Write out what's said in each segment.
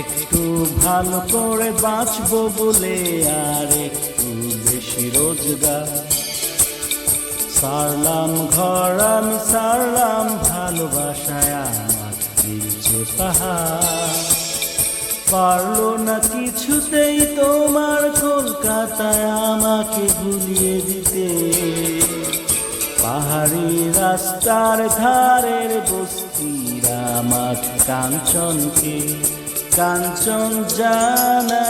একটু ভালো করে বাঁচবো বলে আর একটু বেশি রোজগার, সারলাম ঘর আমি সারলাম ভালোবাসায় আমার নিচে পাহাড়। পারলো না কিছুতেই তোমার কলকাতায় আমাকে ভুলিয়ে দিতে, পাহাড়ি রাস্তার ধারের বস্তির আমার কাঞ্চনকে, কাঞ্চন জানা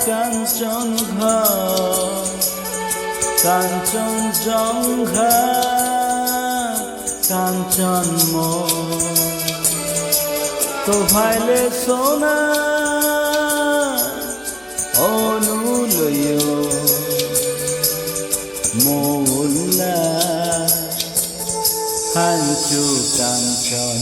কাঞ্চন ঘর, কাঞ্চন জঙ্ঘা কাঞ্চন তো ভাইলে সোনা অনুলয় মোল্লা হাঞ্চু কাঞ্চন।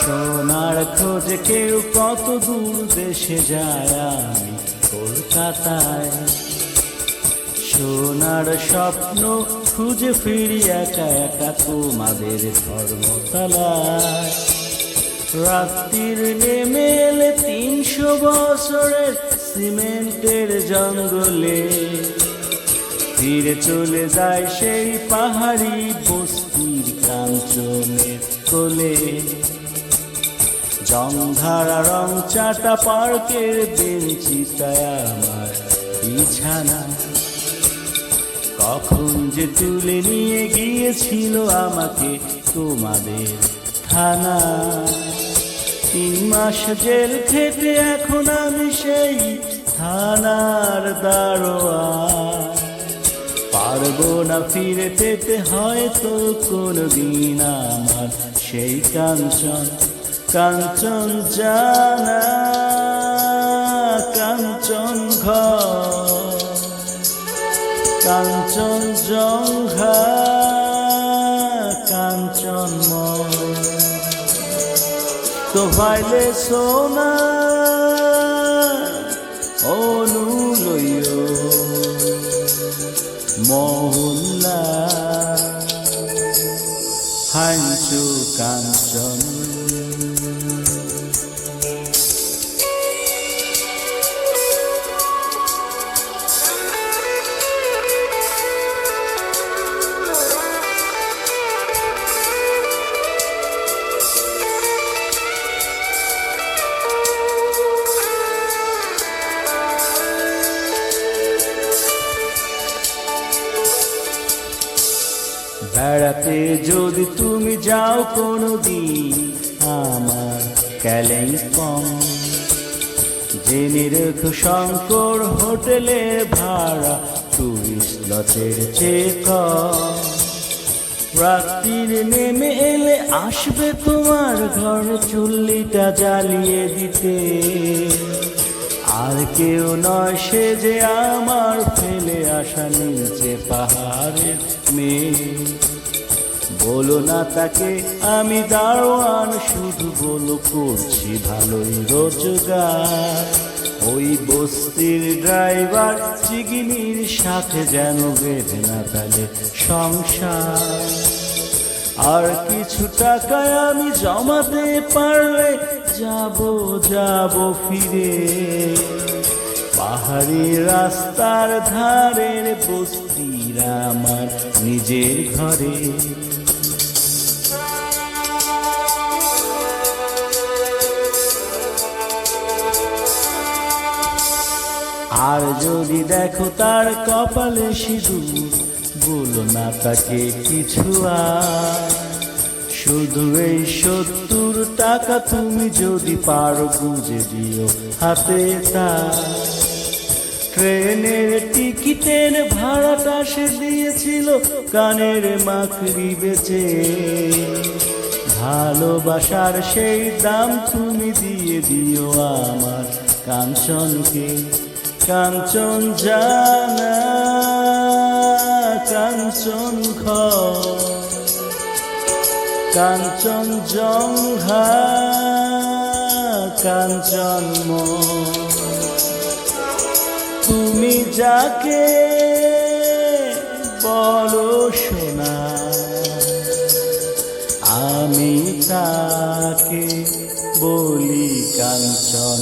সোনার খোঁজে কেউ কত দূর দেশে যায়, আমি কলকাতায় সোনার স্বপ্ন খুঁজে ফিরি একা একা তোমাদের ধর্মতলায়। রাত্রির নেমে এলে ৩০০ বছরের সিমেন্টের জঙ্গলে, ফিরে চলে যায় সেই পাহাড়ি বস্তির কাঞ্চনের কোলে। জংধারা রং চাটা পার্কের বেঞ্চিটায় আমার বিছানা, কখন যে তুলে নিয়ে গিয়েছিল আমাকে তোমাদের থানা। ৩ মাস জেল খেটে এখন আমি সেই থানার দারোয়ান, পারবো না ফিরে পেতে হয়তো কোনদিন আমার সেই কাঞ্চন, কাঞ্চন জানা কাঞ্চন ঘর, কাঞ্চন জঙ্ঘা কাঞ্চন তো ভাইলে সোনা অনুলয় মোল্লা হাঞ্চু কাঞ্চন। বেড়াতে যদি তুমি যাও কোনোদিন আমার কালিম্পং, জেনে রেখো শঙ্কর হোটেলের ভাড়া টুরিস্ট লজের চেয়ে কম। রাত্রির নেমে এলে আসবে তোমার ঘরে চুল্লিটা জ্বালিয়ে দিতে, আর কেউ নয় সে যে আমার ফেলে আসা নিচে পাহাড়ের মেয়ে। বলো না তাকে আমি দারোয়ান, শুধু বলো করছি ভালোই রোজগার। ওই বস্তির ড্রাইভার চিগিনির সাথে যেন বেঁধে না তালে সংসার। আর কিছু টাকায় আমি জমাতে পারলে যাব ফিরে, পাহাড়ি রাস্তার ধারের বস্তির আমার নিজের ঘরে। আর যদি দেখো তার কপালে সিঁদুর, বলো না তাকে কিছু আর। শুধু এই ৭০ টাকা তুমি যদি পারো বুঝে দিও হাতে তার। ট্রেনের টিকিটের ভাড়াটা সে দিয়েছিল কানের মাকড়ি বেচে, ভালোবাসার সেই দাম তুমি দিয়ে দিও আমার কাঞ্চনকে, কাঞ্চন জানা কাঞ্চন কাঞ্চন জঙ্ঘা কাঞ্চন তুমি যাকে বলো সোনা আমি তাকে বলি কাঞ্চন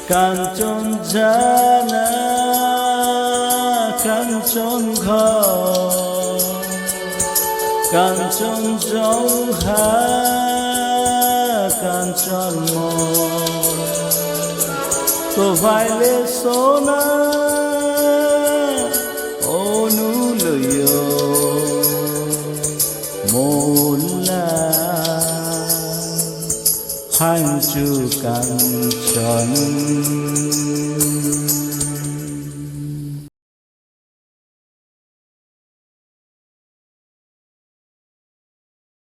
কাঞ্চন জানা কাঞ্চন কাঞ্চন জঙ্ঘা কাঞ্চন তো ভাইলে সোনা অনুলয় মোল্লা হাঞ্চু কাঞ্চন